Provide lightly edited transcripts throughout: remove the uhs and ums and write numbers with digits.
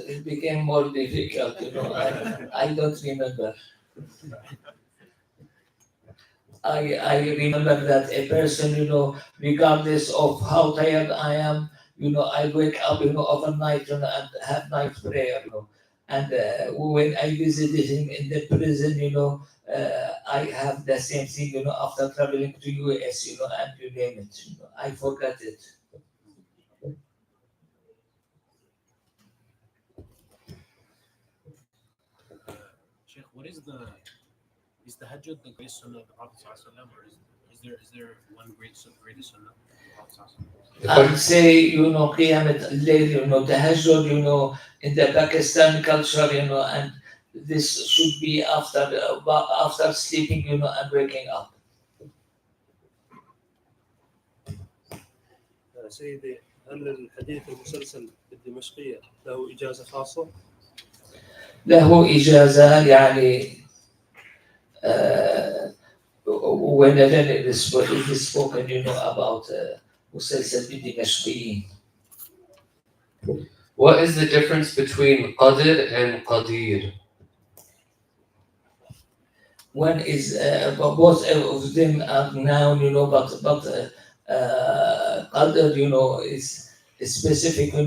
it became more difficult, I don't remember. I remember that a person, regardless of how tired I am, I wake up, overnight, and have night prayer, And when I visited him in the prison, I have the same thing, after traveling to US, and you name it, I forgot it. Sheikh, is tahajjud the greatest sunnah of the Prophet ﷺ, or is there one greatest sunnah of the Prophet ﷺ? I would say, Qiyam al-Layl, Tahajjud, in the Pakistan culture, and this should be after sleeping, and waking up. سيدي، هل الحديث المسلسل بالدمشقية له إجازة خاصة؟ له إجازة يعني whenever it is spoken, about مسلسل بالدمشقيين. What is the difference between Qadir and Qadir? One is both of them are noun, but Qadr, is specific, for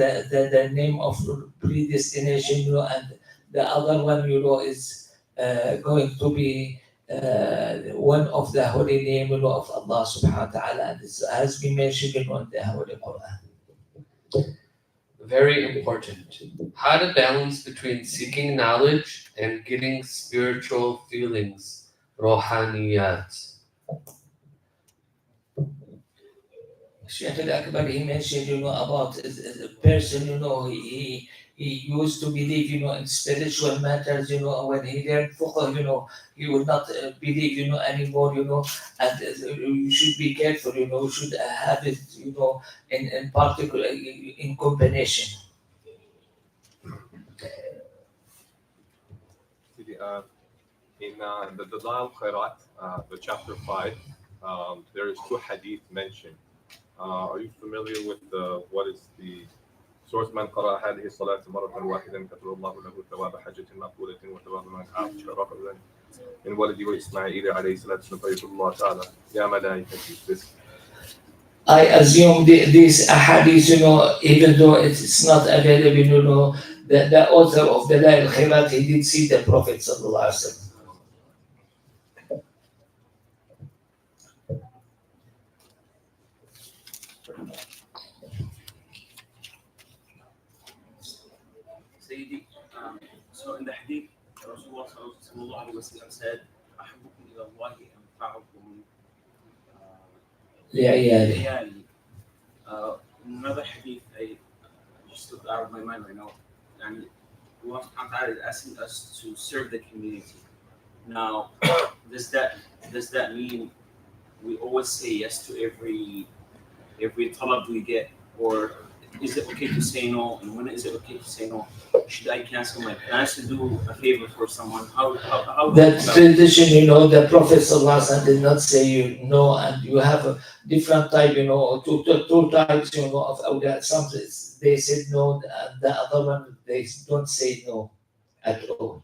the name of predestination, and the other one, is going to be one of the holy name, of Allah subhanahu wa ta'ala, and this has been mentioned, in the Holy Quran. Very important. How to balance between seeking knowledge and getting spiritual feelings, rohaniyat. Sheikh Al-Akbar, he mentioned, about a person, he used to believe, in spiritual matters, when he learned fiqh, he would not believe, anymore, and you should be careful, you should have it, in particular, in combination. In the Dalal Khairat, the chapter 5, there is 2 hadith mentioned. Are you familiar with what is the source? من قرأ هذه الصلاة مرة واحدة كتب الله له ثواب حجة مقبولة وثواب من عاش رجلا من ولدي وإسماعيل عليه الصلاة والسلام فيقول الله تعالى يا ملائكتي. I assume these ahadith, even though it's not available, the author of the Dalal Khairat, he did see the Prophet sallallahu alaihi wasallam. So in the hadith, Rasulullah sallallahu alaihi wasallam said, "Ahabbukum ila Allahi anfa'ukum لعياله. لعيالي." Another hadith I just took out of my mind right now, and Allah subhanahu wa ta'ala is asking us to serve the community. Now, does that mean we always say yes to every talab we get, or is it okay to say no? And when is it okay to say no? Should I cancel my plans to do a favor for someone? How That tradition, the Prophet sallallahu alaihi wasallam did not say no, and you have a different type, two types, of awliya. Some they said no, and the other one they don't say no at all.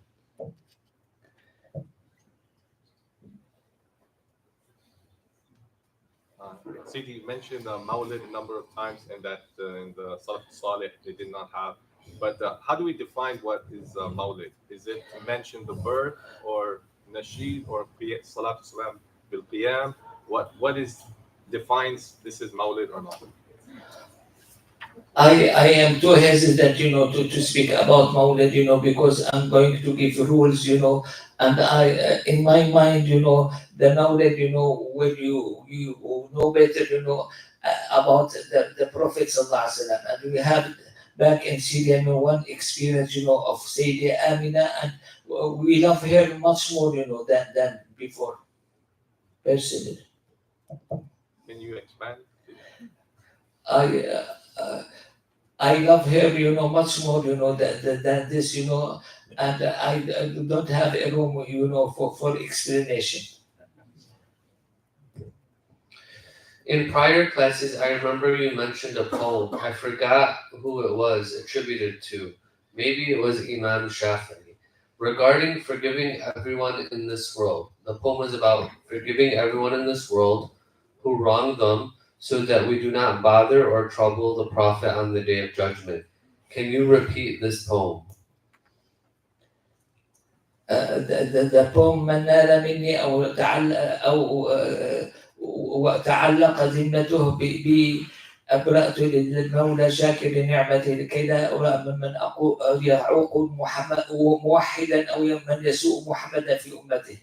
Sidi mentioned Mawlid a number of times, and that in the Salaf Salih they did not have. But how do we define what is Mawlid? Is it to mention the birth, or Nasheed, or Salatu Salam bil Qiyam? What defines this is Mawlid or not? I am too hesitant, to speak about Mawlid, because I'm going to give rules, and I, in my mind, the Mawlid, when you know better, about the Prophet sallallahu alaihi wasallam, and we have back in Syria, one experience, of Sayyida Amina, and we love her much more, than before, personally. Can you expand? I love her, much more, than this, and I don't have a room, for explanation. In prior classes, I remember you mentioned a poem. I forgot who it was attributed to. Maybe it was Imam Shafi'i. Regarding forgiving everyone in this world. The poem is about forgiving everyone in this world who wronged them so that we do not bother or trouble the Prophet on the day of judgment. Can you repeat this poem? The poem من نال مني وتعلق ذمته أبرأت للمولى شاكر نعمته لكي لا أرى ممن يعوق محمد موحدا أو من يسوء محمدا في أمته.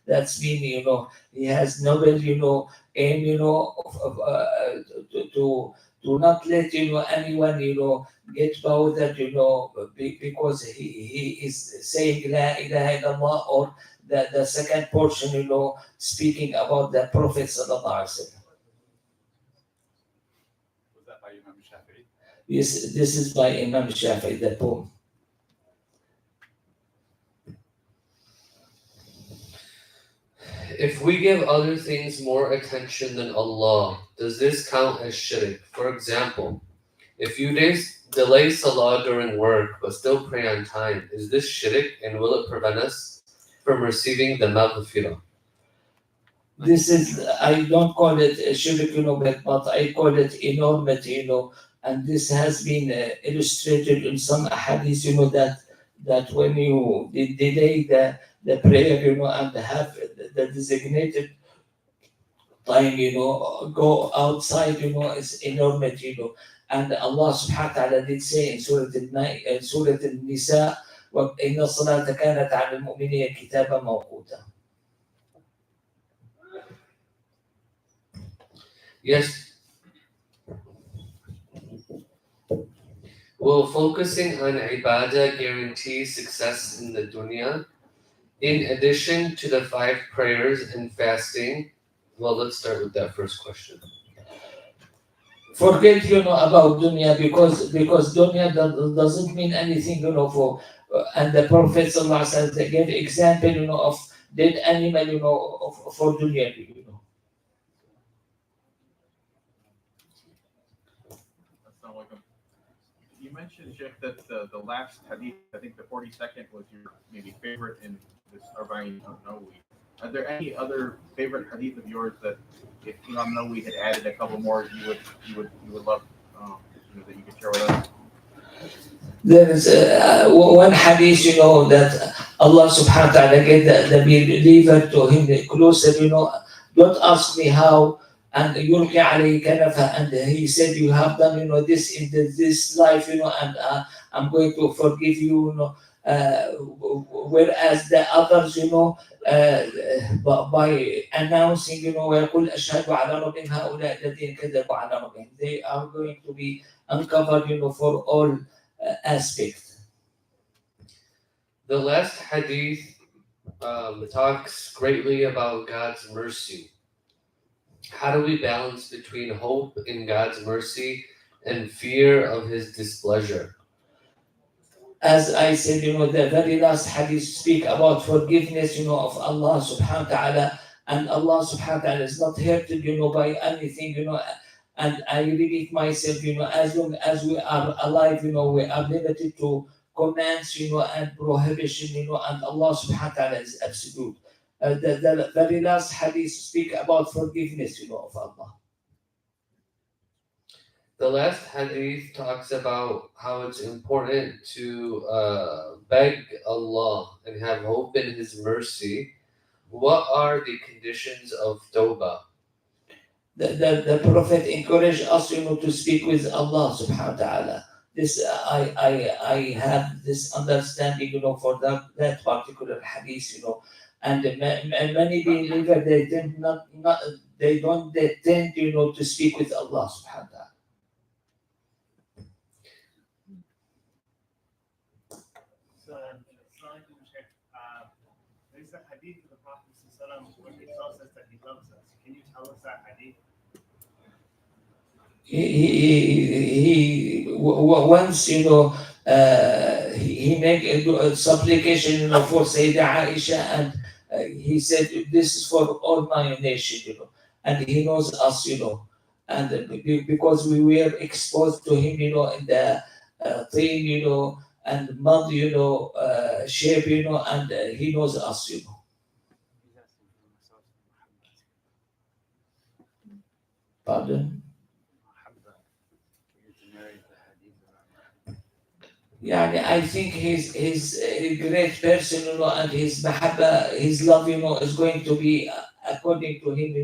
That's meaning, he has noble, aim, to not let, anyone, get bothered, because he is saying La ilaha illallah, or the second portion, speaking about the Prophet sallallahu alaihi wasallam. Was that by Imam Shafi'i? Yes, this is by Imam Shafi'i, the poem. If we give other things more attention than Allah, does this count as shirk? For example, if you delay salah during work but still pray on time, is this shirk and will it prevent us from receiving the maghfirah? This is, I don't call it a shirk, but I call it enormity, and this has been illustrated in some hadith, that when you delay the prayer, and have the designated time, go outside, is enormity, and Allah subhanahu wa ta'ala did say in Surah Al-Nisa, وَإِنَّ الصَّلَاةَ كَانَتْ عَلَى الْمُؤْمِنِينَ كِتَابًا مَوْقُوتًا. Yes. Will focusing on ibadah guarantee success in the dunya? In addition to the 5 prayers and fasting, well, let's start with that first question. Forget, about dunya, because dunya doesn't mean anything, for, and the Prophet sallallahu alaihi wasallam gave example, of dead animal, for dunya, You mentioned, Sheikh, that the last hadith, I think the 42nd, was your maybe favorite in this Arba'in of Nawawi. Are there any other favorite hadith of yours that, if Imam Nawawi had added a couple more, you would love, that you could share with us? There is one hadith, that Allah subhanahu wa ta'ala gave the believer to him closer, don't ask me how, and yulqi alayhi kanafa, and he said, you have done, this in this life, and I'm going to forgive you, whereas the others, by announcing, ويقول أشهد على ربهم هؤلاء الذين كذبوا على ربهم, they are going to be uncovered, for all aspects. The last hadith talks greatly about God's mercy. How do we balance between hope in God's mercy and fear of His displeasure? As I said, the very last hadith speak about forgiveness, of Allah subhanahu wa ta'ala, and Allah subhanahu wa ta'ala is not hurted, by anything, and I repeat myself, as long as we are alive, we are limited to commands, and prohibition, and Allah subhanahu wa ta'ala is absolute. The very last hadith speak about forgiveness, of Allah. The last hadith talks about how it's important to beg Allah and have hope in His mercy. What are the conditions of tawbah? The Prophet encouraged us, to speak with Allah subhanahu wa ta'ala. This I have this understanding, for that particular hadith, and many believers they don't tend, to speak with Allah subhanahu wa ta'ala. There's a hadith of the Prophet where he tells us that he loves us. Can you tell us that hadith? He once, he made a supplication, for Sayyidah Aisha, and he said, this is for all my nation, and he knows us, and because we were exposed to him, in the thing, and mud, shape, and he knows us. Pardon? Yeah, I think he's a great person, and his mahabba, his love, is going to be according to him,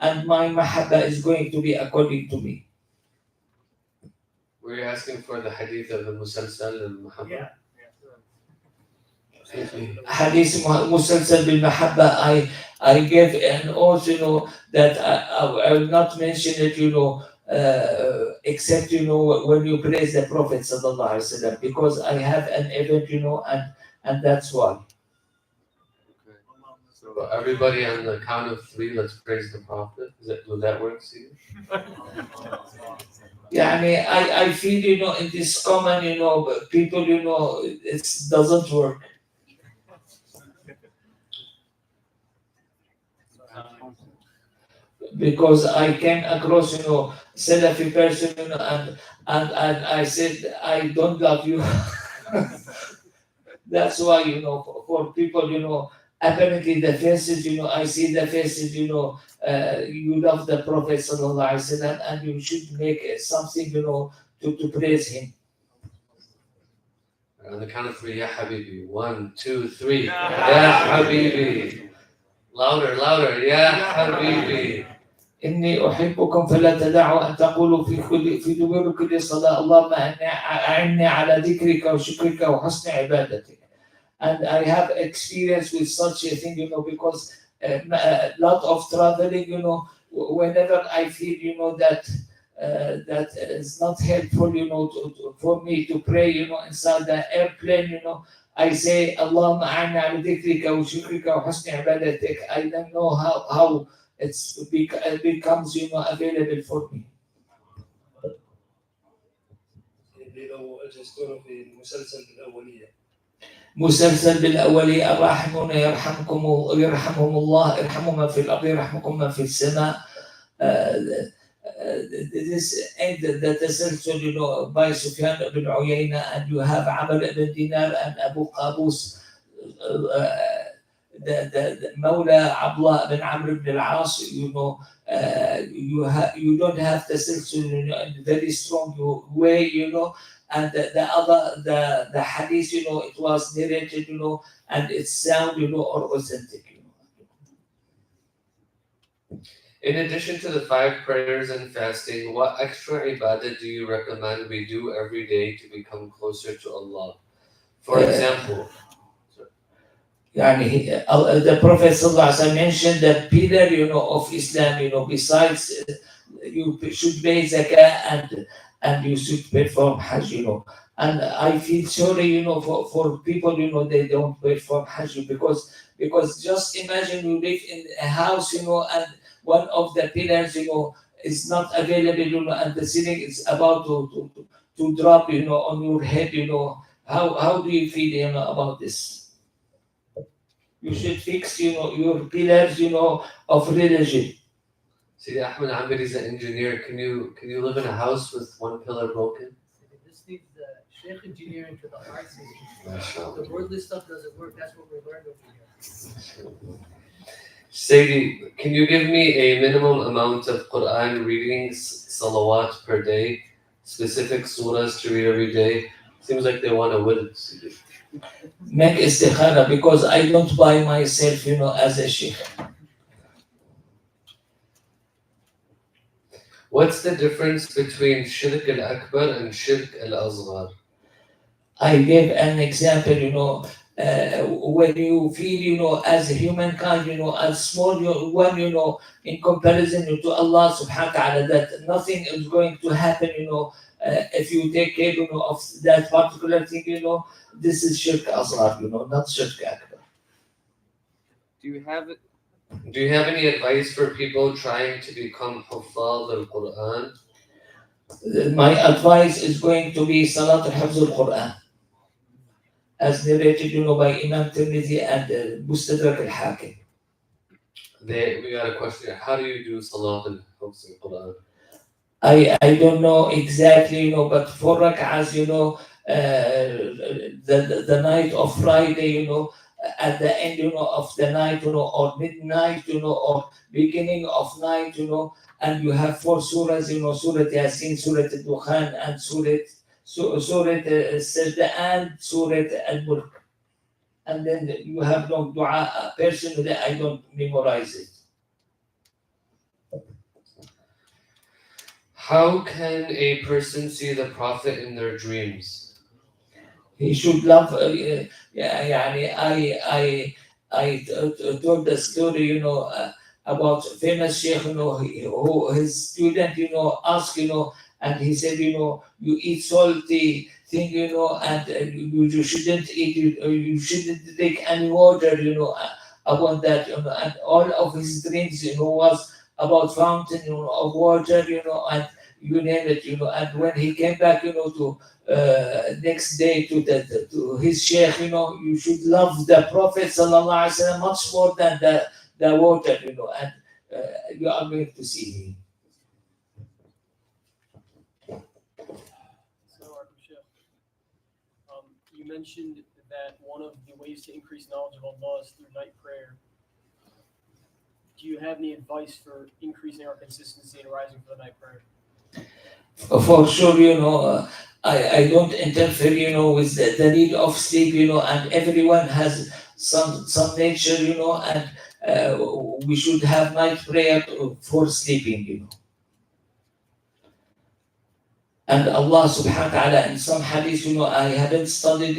and my mahabba is going to be according to me. Were you asking for the hadith of the Musalsal and Muhammad? Yeah. Hadith Musalsal bil Mahabba, I gave an oath, that I will not mention it, except, when you praise the Prophet Sallallahu Alaihi Wasallam, because I have an event, and that's why. Okay. So everybody on the count of 3, let's praise the Prophet. Will that work, Steve? Yeah, I feel, in this common, people, it doesn't work. Because I came across, Salafi person, and I said, I don't love you. That's why, for people, apparently the faces, I see the faces, you love the Prophet Sallallahu Alaihi Wasallam, and you should make something, to praise him. On the count of 3, Ya Habibi. 1, 2, 3. Ya Habibi. Louder, louder. Ya Habibi. إني أحبكم فلا تدعوا أن تقولوا في دبر كل صلاة اللهم أعني على ذكرك وشكرك وحسن عبادتك. And I have experience with such a thing, because a lot of traveling, whenever I feel, that that is not helpful, for me to pray, inside the airplane, I say, Allahumma a'inni ala dhikrika wa shukrika wa husni ibadatik. I don't know how it becomes, available for me. لو أجلستونا في المسلسل الأولية. مسلسل بالأولي الراحمون يرحمهم الله ارحموا من في الأرض يرحمكم من في السماء. This end the تسلسل, by Sufyan ibn Uyayna, and you have Amr ibn Dinar and Abu Qabus, the Mawla Abdullah ibn Amr ibn al-As, you don't have تسلسل, in a very strong way, and the hadith, it was narrated, and it sound, or authentic. In addition to the 5 prayers and fasting, what extra ibadah do you recommend we do every day to become closer to Allah? For example, the Prophet ﷺ mentioned the pillar, of Islam, besides you should pay zakah and you should perform Hajj, and I feel sorry, for people, they don't perform Hajj, because just imagine you live in a house, and one of the pillars, is not available, and the ceiling is about to drop, on your head, how do you feel, about this? You should fix, your pillars, of religion. see, Ahmed Amir is an engineer. Can you live in a house with 1 pillar broken? This needs the Sheikh engineering to the hard season. MashaAllah. The worldly stuff doesn't work. That's what we learned over here. Sayyidi, can you give me a minimum amount of Quran readings, salawat per day, specific surahs to read every day? Seems like they want to win it, Sayyidi. Make istikhara, because I don't buy myself, as a sheikh. What's the difference between shirk al-akbar and shirk al-asghar? I gave an example, when you feel, as humankind, as small one, in comparison to Allah subhanahu wa ta'ala, that nothing is going to happen, if you take care, of that particular thing, this is shirk asghar, not shirk akbar. Do you have any advice for people trying to become huffaz al-Quran? My advice is going to be Salat al-Hifz al-Quran, as narrated, by Imam Tirmidhi and Mustadrak al-Hakim. We got a question here. How do you do salat al-Hifz al-Quran? I don't know exactly, but 4 rak'ahs, the night of Friday, at the end, of the night, or midnight, or beginning of night, and you have 4 surahs, Surah Yasin, Surah Al-Dukhan, and Surah Sajda, and Surah Al-Mulk. And then you have long dua. Personally, I don't memorize it. How can a person see the Prophet in their dreams? He should love. يعني I told the story, about famous sheikh, who his student, asked, and he said, you eat salty thing, and you shouldn't eat, you shouldn't drink any water, about that, and all of his dreams, was about fountain, of water, and you name it, and when he came back, to next day to his sheikh, you should love the Prophet sallallahu alaihi wasallam much more than the water, and you are going to see him. You mentioned that one of the ways to increase knowledge of Allah is through night prayer. Do you have any advice for increasing our consistency and rising for the night prayer? For sure, I don't interfere, with the need of sleep, and everyone has some nature, and we should have night prayer for sleeping, And Allah subhanahu wa ta'ala in some hadith, I haven't studied,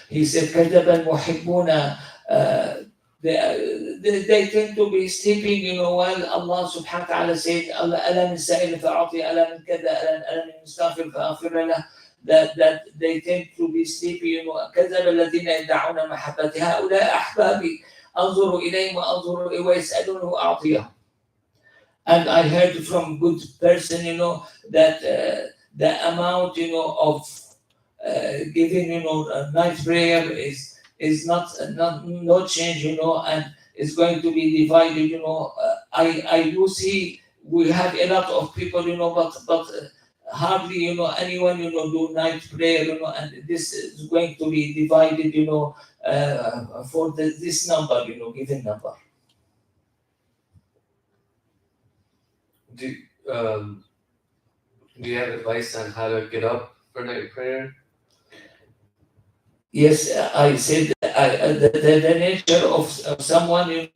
he said, كَذَبَ الْمُحِبُّونَ they tend to be sleeping, while Allah subhanahu wa ta'ala said, أَلَا مِنْ سَائِلٍ فَأَعْطِي أَلَا مِنْ كَذَا أَلَا مِنْ مُسْتَغْفِرٍ فَأَغْفِرَ لَهُ that they tend to be sleepy, كَذَبَ الَّذِينَ يَدَّعُونَ مَحَبَّتِ هَؤُلَاءِ أَحْبَابِي أَنظُرُ إِلَيْهِمْ وَأَنظُرُ وَيَسْأَلُونَهُ أَعْطِيَهُ. And I heard from good person, that the amount, of giving, a night prayer is not change, and it's going to be divided. I do see we have a lot of people, but hardly, anyone, do night prayer, and this is going to be divided, for this number, given number. Do you have advice on how to get up for night prayer? Yes, I said the nature of someone,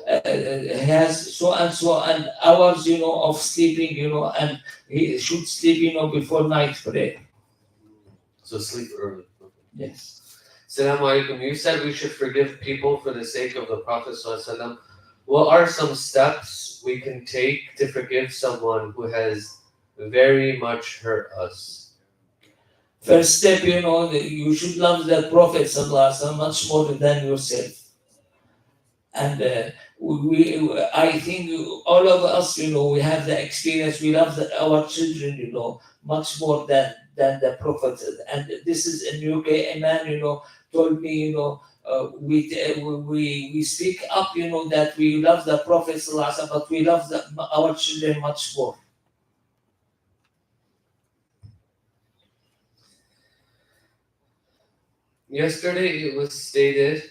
has so and hours, of sleeping, and he should sleep, before night prayer. So sleep early. Yes. Assalamu alaikum. You said we should forgive people for the sake of the Prophet ﷺ. What are some steps we can take to forgive someone who has very much hurt us? First step, you should love the Prophet ﷺ much more than yourself. And I think all of us, we have the experience. We love our children, much more than the Prophet. And this is in UK. A man, told me, we speak up, that we love the Prophet ﷺ, but we love our children much more. Yesterday it was stated,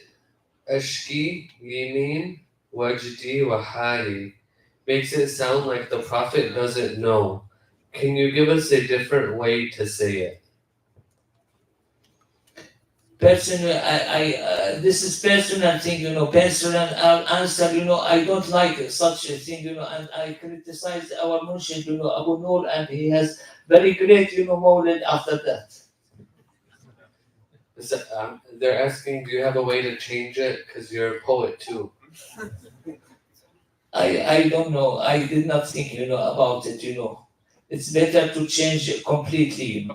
Ashki, Yamin, Wajdi, Wahali. Makes it sound like the Prophet doesn't know. Can you give us a different way to say it? Personally, this is personal thing, personal answer, I don't like such a thing, and I criticize our Munshid, Abu Nur, and he has very great, Mawlid after that. They're asking, do you have a way to change it? Because you're a poet too. I don't know. I did not think, about it, It's better to change it completely,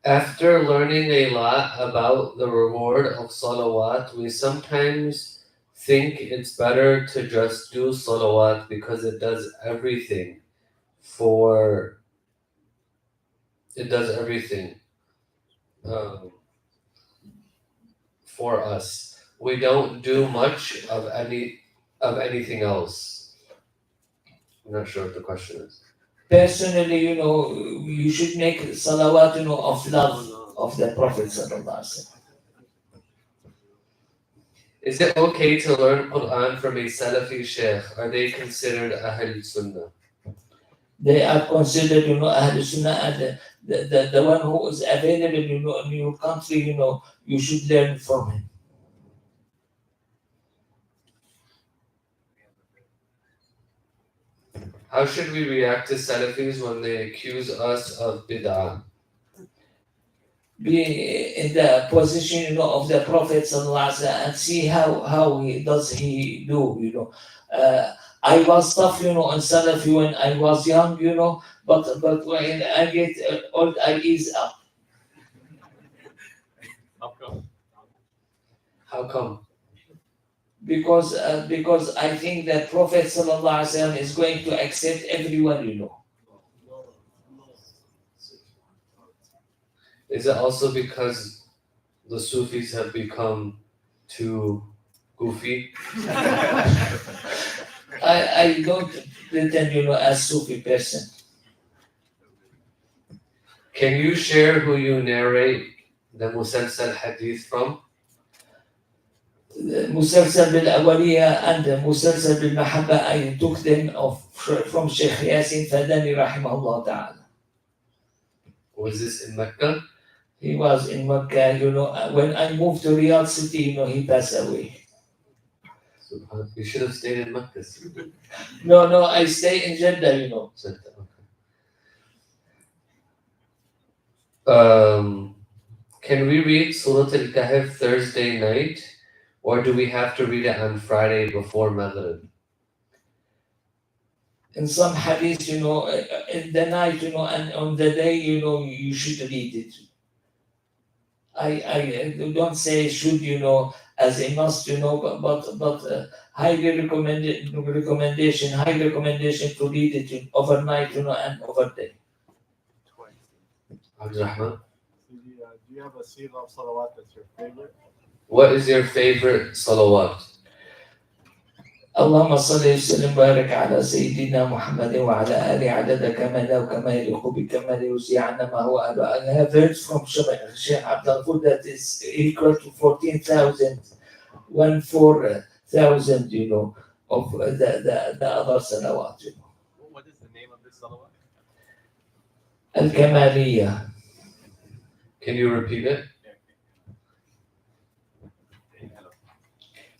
After learning a lot about the reward of salawat, we sometimes think it's better to just do salawat because it does everything for us. We don't do much of anything else. I'm not sure what the question is. Personally, you should make salawat, of love of the Prophet sallallahu alaihi wasallam. Is it okay to learn Quran from a Salafi sheikh? Are they considered Ahl Sunnah? They are considered, Ahl Sunnah, and the one who is available, in your country, you should learn from him. How should we react to Salafis when they accuse us of bid'ah? Be in the position, of the Prophet sallallahu alaihi wasallam and see how he do. I was tough, in Salafi when I was young, but when I get old, I ease up. How come? How come? Because I think that Prophet sallallahu alaihi wasallam is going to accept everyone. Is it also because the Sufis have become too goofy? I don't pretend, as Sufi person. Can you share who you narrate the Musalsal Hadith from? Musalsal bil Awaliya and Musalsal bil Mahabba, I took them from Sheikh Yasin Fadani rahimahullah ta'ala. Was this in Mecca? He was in Mecca, when I moved to Riyadh City, he passed away. You should have stayed in Mecca. No, I stay in Jeddah, Can we read Surah Al-Kahf Thursday night, or do we have to read it on Friday before Maghrib? In some hadith, in the night, and on the day, you should read it. I don't say should, as a must, but highly recommendation to read it overnight, and overday. Abdurrahman, Do you have a seed of salawat that's your favorite? what is your favorite salawat? اللهم صل وسلم وبارك على سيدنا محمد وعلى آله عدد كماله وكما يليق بكماله وسع عنا ما هو أهله. I have heard from Sheikh Abdul Ghafur that is equal to 14,000, 14,000, of the other salawat. What is the name of this salawat? Al-Kamaliyah. Can you repeat it?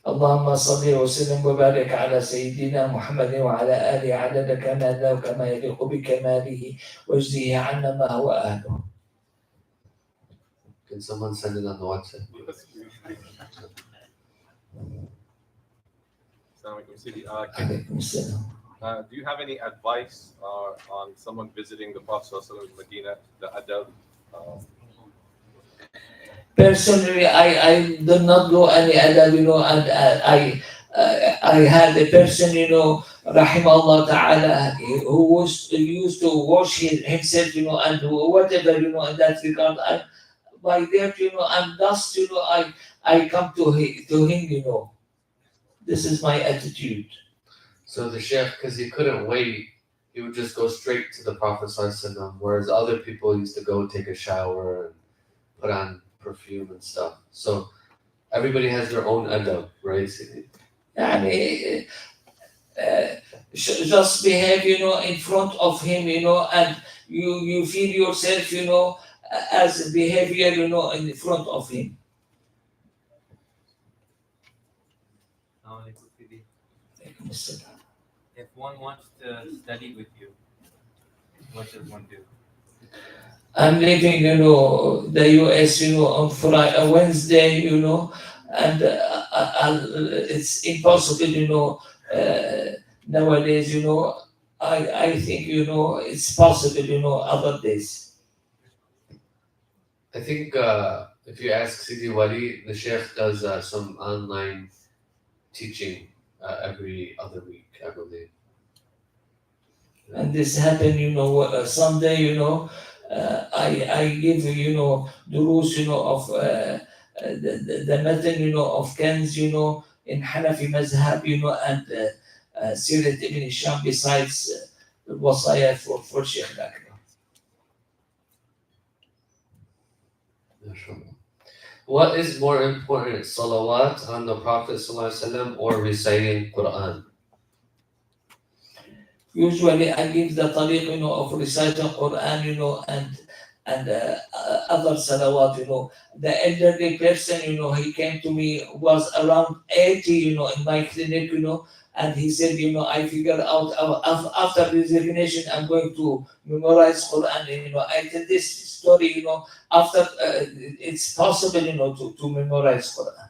اللهم صل وسلم وبارك على سيدنا محمد وعلى آله عدد كماله وكما يليق بكماله واجزه عنا ما هو أهله. Can someone send it on the WhatsApp? Assalamualaikum, Sidi. عليكم السلام. Do you have any advice on someone visiting the Prophet ﷺ in Medina, the adab? Personally, I do not do any adab, and I had a person, rahimahullah ta'ala, who used to wash himself, and whatever, in that regard. By that, and thus, I come to him, This is my attitude. So the Sheikh, because he couldn't wait, he would just go straight to the Prophet ﷺ, whereas other people used to go take a shower and put on perfume and stuff. So everybody has their own adab, right? Yani, just behave, in front of him, and you feel yourself, as behavior, in front of him. If one wants to study with you, what does one do? I'm leaving, the US, on Friday, Wednesday, and it's impossible, nowadays, I think, it's possible, other days. I think if you ask Sidi Wali, the Sheikh does some online teaching every other week, I believe. And this happened, Sunday, I give, durus, of the method, of Kenz, in Hanafi Mazhab, and Sirat ibn Hisham, besides الوصايا for الشيخ الأكبر. What is more important, salawat on the Prophet ﷺ or reciting Quran? Usually I give the tariq, of reciting Quran, and other salawat, The elderly person, he came to me, was around 80, in my clinic, and he said, I figured out after resignation, I'm going to memorize Quran. I tell this story, after it's possible, to memorize Quran.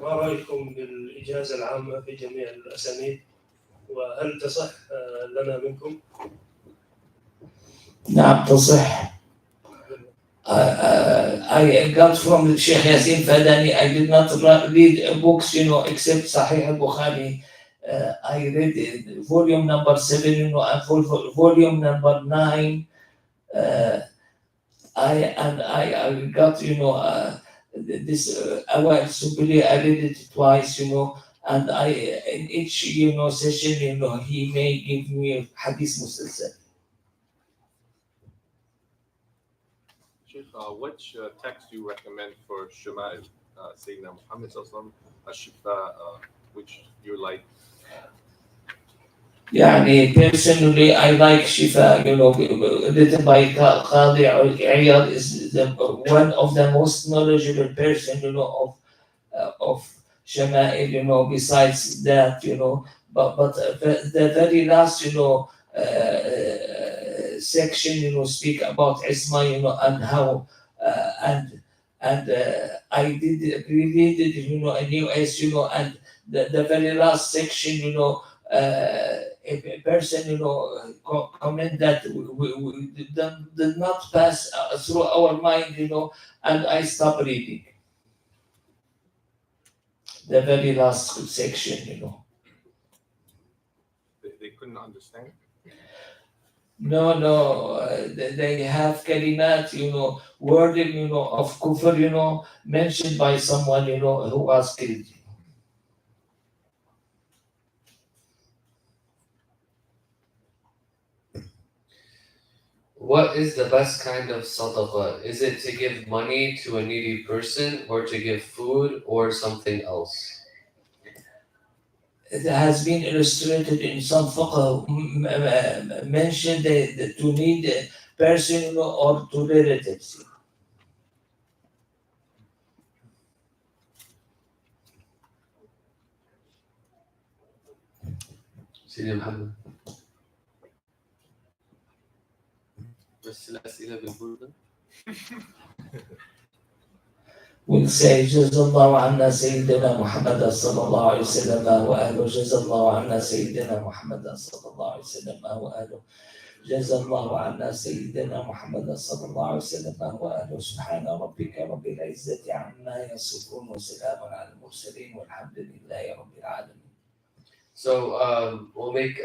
ما رأيكم بالإجازة العامة في جميع الأسانيد وهل تصح لنا منكم؟ نعم تصح. I got from Sheikh Yassin Fadani. I did not read books, except Sahih al-Bukhari. I read volume number 7, and volume number 9. I got, this Awal Subili. I read it twice, and in each, session, he may give me Hadith Musalsal. Sheikh, which text do you recommend for Shama'il, Sayyidina Muhammad Sallallahu Ashifa, which you like? Personally, I like Shifa, written by Qadi Iyad, is one of the most knowledgeable person, of Shama'il, besides that, but the very last, section, speak about Isma, and how, and I did read it, in US, and the very last section, a person, comment that we did not pass through our mind, and I stopped reading the very last section, They couldn't understand? No, they have kalimat, wording, of kufr, mentioned by someone, who was killed. What is the best kind of sadaqah? Is it to give money to a needy person or to give food or something else? It has been illustrated in some fiqh, mentioned to need a person, or to relatives. سيدي محمد. بس الأسئلة بالبردة. We'll say جزا الله عنا سيدنا محمد صلى الله عليه وسلم وآله جزا الله عنا سيدنا محمد صلى الله عليه وسلم وآله جزا الله عنا سيدنا محمد صلى الله عليه وسلم وآله سبحان ربك رب العزة عما يصفون وسلام على المرسلين والحمد لله رب العالمين. So we'll make